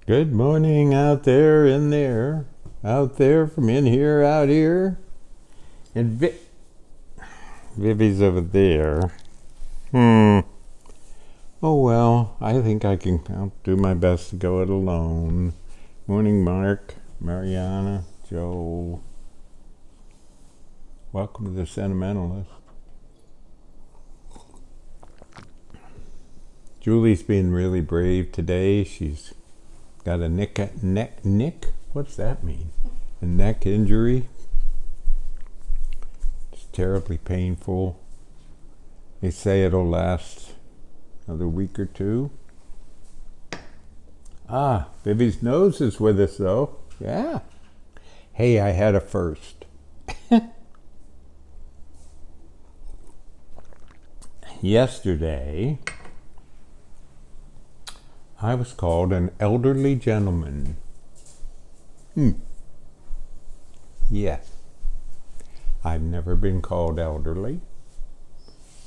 Good morning out there, in there, out there, from in here, out here, and Vivi's over there. Oh well, I think I'll do my best to go it alone. Morning, Mark, Mariana, Joe. Welcome to the Sentimentalist. Julie's being really brave today. She's got a neck. What's that mean? A neck injury. It's terribly painful. They say it'll last another week or two. Vivi's nose is with us though. Yeah. Hey, I had a first. Yesterday, I was called an elderly gentleman. Yes. I've never been called elderly.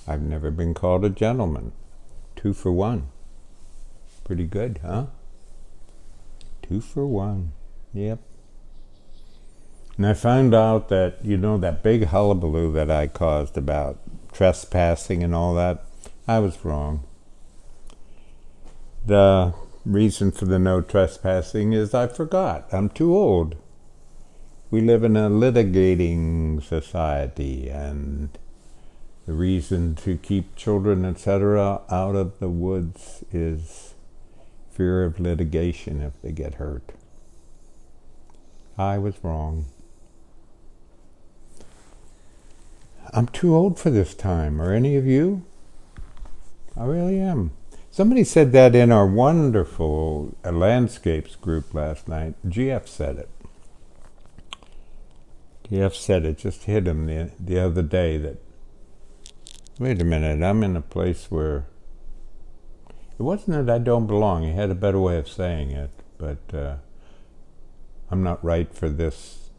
I've never been called a gentleman. 2 for 1. Pretty good, huh? 2 for 1. Yep. And I found out that, that big hullabaloo that I caused about trespassing and all that, I was wrong. The reason for the no trespassing is I forgot. I'm too old. We live in a litigating society, and the reason to keep children, etc., out of the woods is fear of litigation if they get hurt. I was wrong. I'm too old for this time. Are any of you? I really am. Somebody said that in our wonderful landscapes group last night. GF said it. GF said it, just hit him the other day that, wait a minute, I'm in a place where, it wasn't that I don't belong, he had a better way of saying it, but I'm not right for this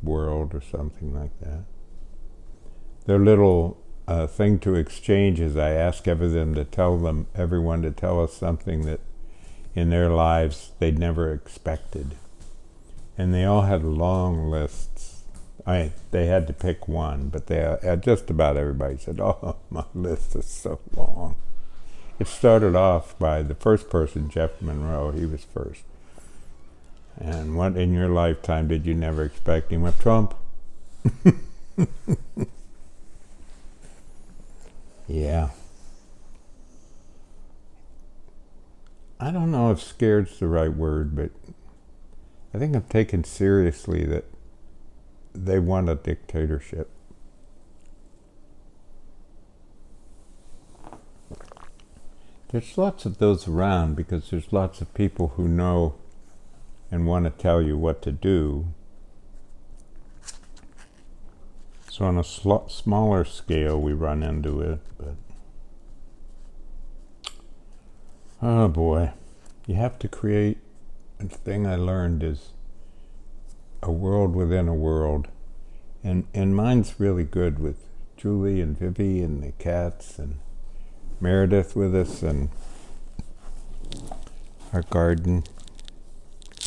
world or something like that. Their little thing to exchange is I ask everyone to tell us something that in their lives they'd never expected. And they all had long lists. They had to pick one, but just about everybody said, oh, my list is so long. It started off by the first person, Jeff Monroe. He was first. And what in your lifetime did you never expect? He went, Trump. Yeah. I don't know if scared's the right word, but I think I'm taken seriously that they want a dictatorship. There's lots of those around because there's lots of people who know and want to tell you what to do. So on a smaller scale, we run into it, but oh boy, you have to create. The thing I learned is a world within a world, and mine's really good with Julie and Vivi and the cats and Meredith with us and our garden.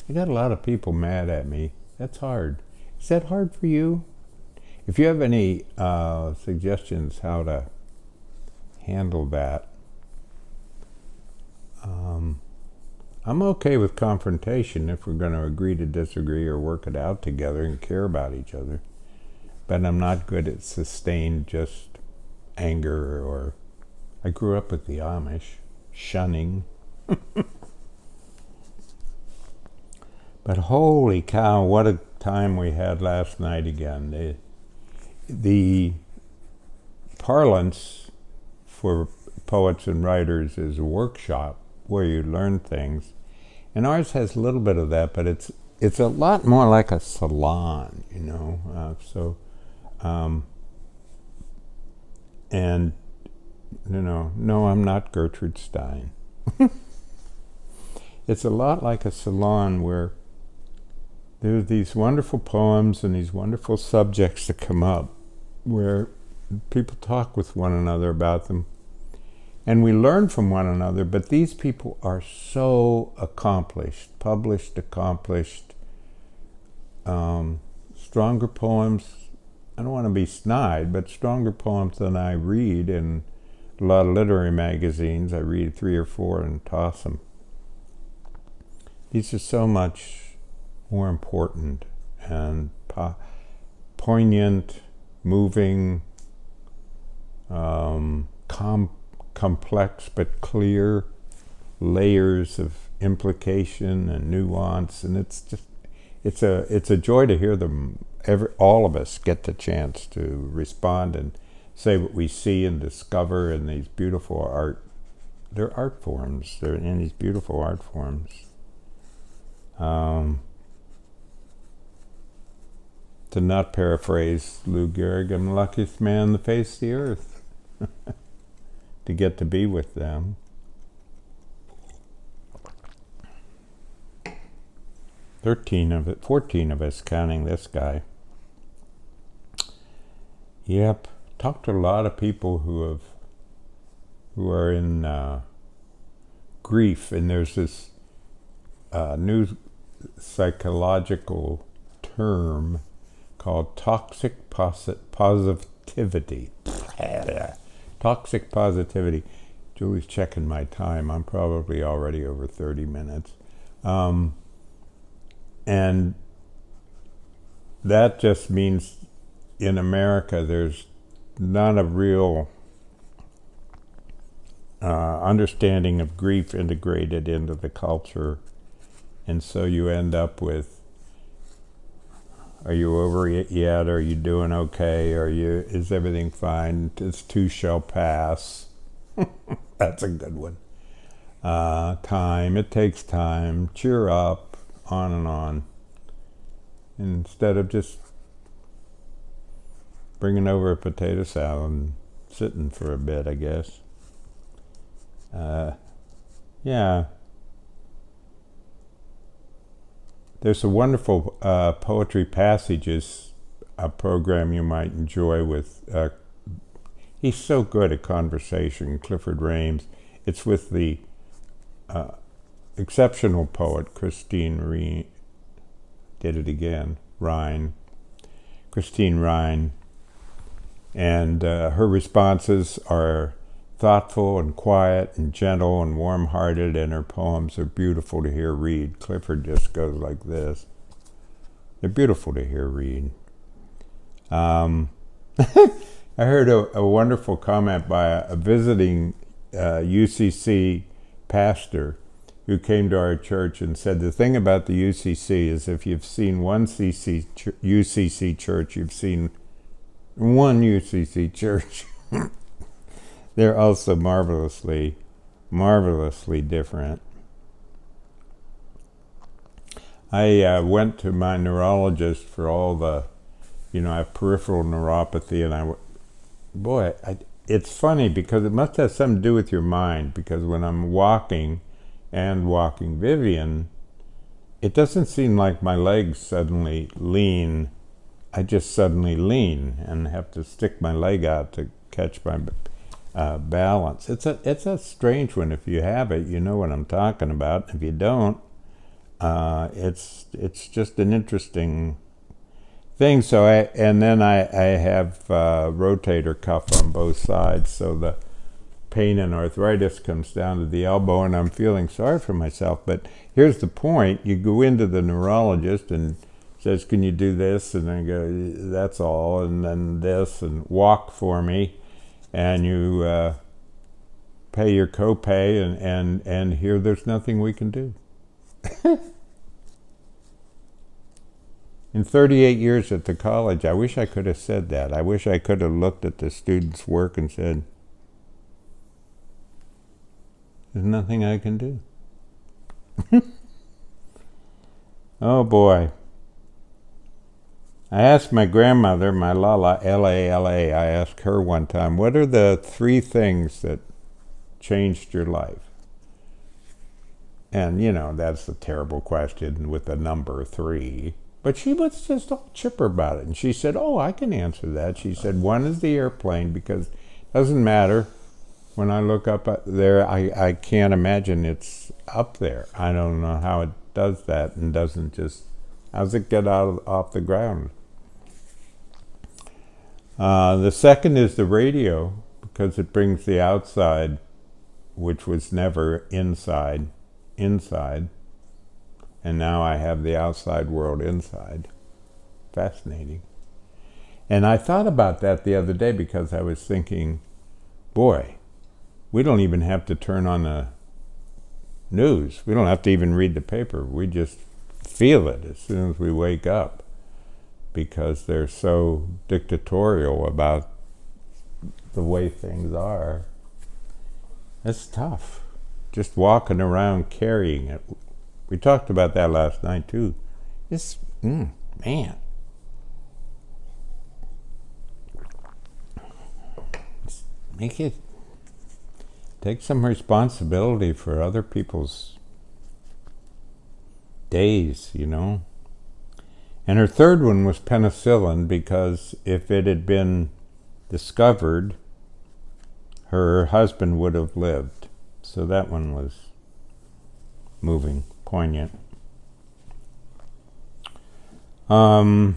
I got a lot of people mad at me. That's hard. Is that hard for you? If you have any suggestions how to handle that, I'm okay with confrontation if we're going to agree to disagree or work it out together and care about each other. But I'm not good at sustained just anger, or I grew up with the Amish, shunning. But holy cow, what a time we had last night again. The parlance for poets and writers is a workshop where you learn things, and ours has a little bit of that, but it's a lot more like a salon, and no, I'm not Gertrude Stein. It's a lot like a salon where there are these wonderful poems and these wonderful subjects that come up where people talk with one another about them. and we learn from one another, but these people are so accomplished, published, accomplished, stronger poems. I don't want to be snide, but stronger poems than I read in a lot of literary magazines. I read 3 or 4 and toss them. These are so much more important and poignant, moving, complex but clear layers of implication and nuance, and it's a joy to hear them. All of us get the chance to respond and say what we see and discover in these beautiful art. They're art forms. They're in these beautiful art forms. To not paraphrase Lou Gehrig, I'm the luckiest man on the face of the earth to get to be with them. 14 of us, counting this guy. Yep, talked to a lot of people who are in grief, and there's this new psychological term called toxic positivity. Toxic positivity. Julie's checking my time. I'm probably already over 30 minutes. And that just means in America there's not a real understanding of grief integrated into the culture. And so you end up with, are you over it yet? Are you doing okay? Is everything fine? This too shall pass. That's a good one. Time, it takes time. Cheer up, on and on. Instead of just bringing over a potato salad and sitting for a bit, I guess. Yeah. There's a wonderful Poetry Passages program you might enjoy with, he's so good at conversation, Clifford Rames. It's with the exceptional poet Christine Rhine. And her responses are thoughtful and quiet and gentle and warm-hearted, and her poems are beautiful to hear read. Clifford just goes like this. They're beautiful to hear read. I heard a wonderful comment by a visiting UCC pastor who came to our church and said, the thing about the UCC is if you've seen one UCC church, you've seen one UCC church. They're also marvelously, marvelously different. I went to my neurologist for all the, I have peripheral neuropathy, and it's funny because it must have something to do with your mind, because when I'm walking Vivian, it doesn't seem like my legs suddenly lean. I just suddenly lean and have to stick my leg out to catch my balance. It's a strange one. If you have it, you know what I'm talking about. If you don't, it's just an interesting thing. So I have rotator cuff on both sides, so the pain and arthritis comes down to the elbow, and I'm feeling sorry for myself. But here's the point: you go into the neurologist and says, "Can you do this?" And I go, "That's all," and then this, and walk for me. And you pay your copay, and here there's nothing we can do. In 38 years at the college, I wish I could have said that. I wish I could have looked at the students' work and said, there's nothing I can do. Oh boy. I asked my grandmother, my Lala, L-A-L-A, I asked her one time, what are the 3 things that changed your life? And, that's a terrible question with the number 3. But she was just all chipper about it. And she said, I can answer that. She said, 1 is the airplane, because it doesn't matter When I look up there, I can't imagine it's up there. I don't know how it does that and doesn't just, how's it get off the ground? The second is the radio, because it brings the outside, which was never inside, and now I have the outside world inside. Fascinating. And I thought about that the other day because I was thinking, boy, we don't even have to turn on the news. We don't have to even read the paper. We just feel it as soon as we wake up, because they're so dictatorial about the way things are. It's tough, just walking around carrying it. We talked about that last night too. It's, man. Take some responsibility for other people's days, you know. And her third one was penicillin, because if it had been discovered, her husband would have lived. So that one was moving, poignant. Mary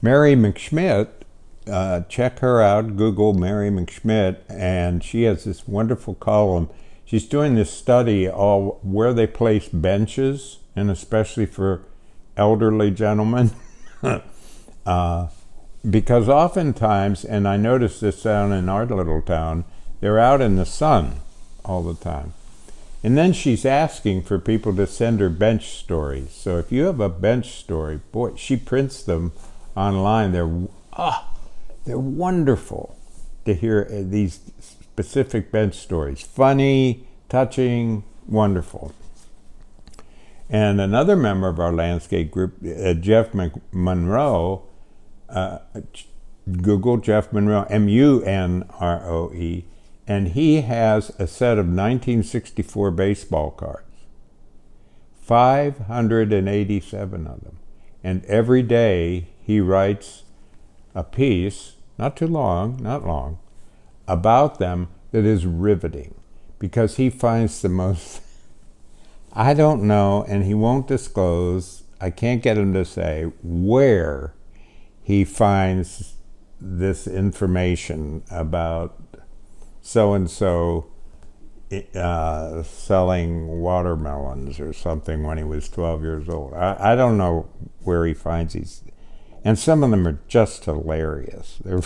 McSchmidt, check her out, Google Mary McSchmidt, and she has this wonderful column. She's doing this study all where they place benches, and especially for elderly gentlemen. Because oftentimes, and I noticed this down in our little town, they're out in the sun all the time. And then she's asking for people to send her bench stories. So if you have a bench story, boy, she prints them online. They're wonderful to hear these specific bench stories. Funny, touching, wonderful. And another member of our landscape group, Jeff Monroe, Google Jeff Monroe, Munroe, and he has a set of 1964 baseball cards, 587 of them. And every day he writes a piece, not long, about them that is riveting, because he finds the most, I don't know, and he won't disclose, I can't get him to say where he finds this information about so-and-so selling watermelons or something when he was 12 years old. I don't know where he finds these. And some of them are just hilarious. They're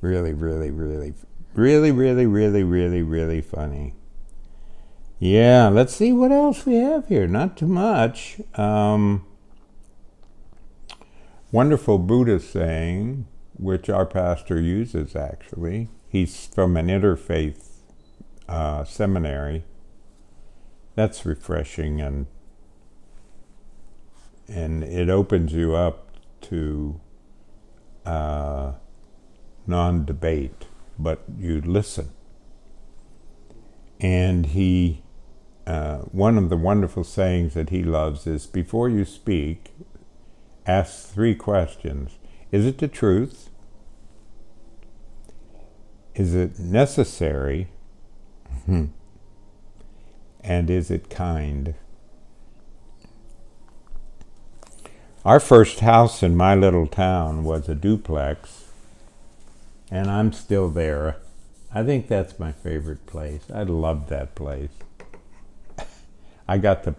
really, really, really, really, really, really, really, really funny. Yeah, let's see what else we have here. Not too much. Wonderful Buddhist saying, which our pastor uses actually. He's from an interfaith seminary. That's refreshing, and it opens you up to non-debate, but you listen. And he, one of the wonderful sayings that he loves is, before you speak, ask 3 questions. Is it the truth? Is it necessary? And is it kind? Our first house in my little town was a duplex, and I'm still there. I think that's my favorite place. I loved that place. I got to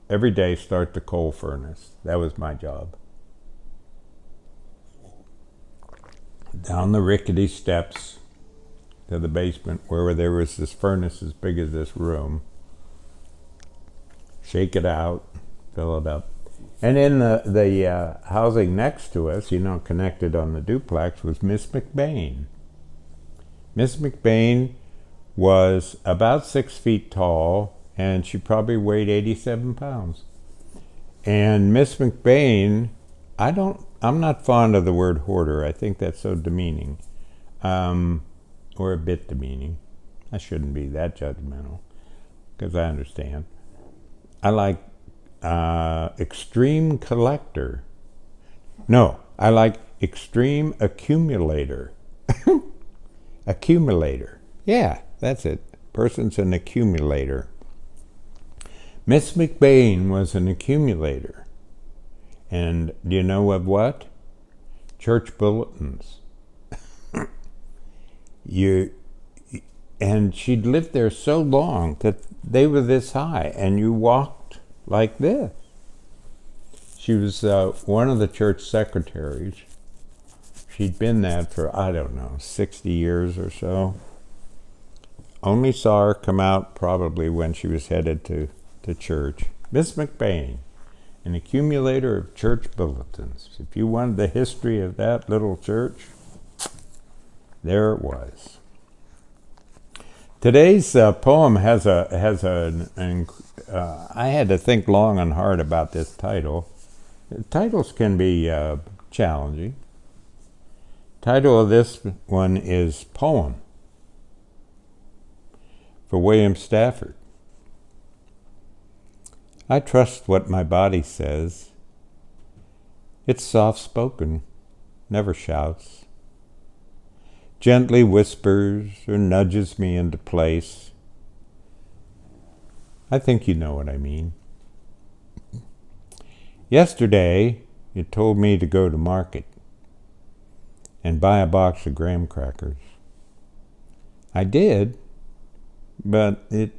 every day start the coal furnace. That was my job. Down the rickety steps to the basement where there was this furnace as big as this room. Shake it out, fill it up. And in the housing next to us, connected on the duplex, was Miss McBain. Miss McBain was about 6 feet tall, and she probably weighed 87 pounds. And Miss McBain, I'm not fond of the word hoarder. I think that's so demeaning, or a bit demeaning. I shouldn't be that judgmental, because I understand. I like extreme collector. No, I like extreme accumulator. Accumulator. Yeah, that's it. Person's an accumulator. Miss McBain was an accumulator. And do you know of what? Church bulletins. And she'd lived there so long that they were this high, and you walked like this. She was one of the church secretaries. She'd been that for, I don't know, 60 years or so. Only saw her come out probably when she was headed to church. Miss McBain, an accumulator of church bulletins. If you wanted the history of that little church, there it was. Today's poem has I had to think long and hard about this title. Titles can be challenging. Title of this one is Poem for William Stafford. I trust what my body says. It's soft-spoken, never shouts. Gently whispers or nudges me into place. I think you know what I mean. Yesterday, it told me to go to market and buy a box of graham crackers. I did, but it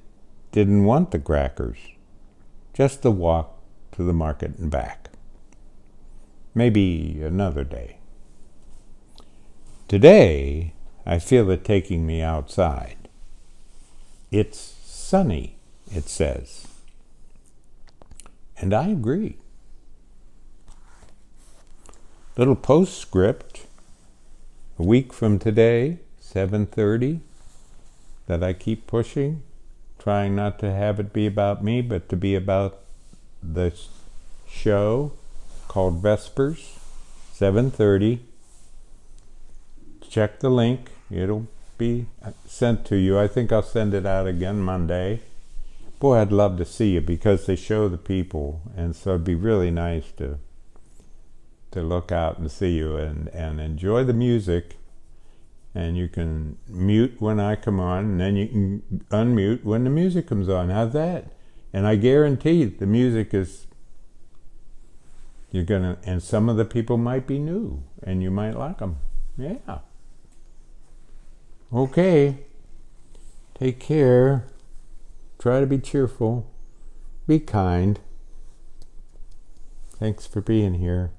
didn't want the crackers, just the walk to the market and back. Maybe another day. Today, I feel it taking me outside. It's sunny, it says. And I agree. Little postscript. A week from today, 7:30, that I keep pushing, trying not to have it be about me, but to be about this show called Vespers, 7:30. Check the link. It'll be sent to you. I think I'll send it out again Monday. Boy, I'd love to see you because they show the people, and so it'd be really nice to look out and see you and enjoy the music. And you can mute when I come on, and then you can unmute when the music comes on. How's that? And I guarantee the music is, and some of the people might be new, and you might like them. Yeah. Okay. Take care. Try to be cheerful. Be kind. Thanks for being here.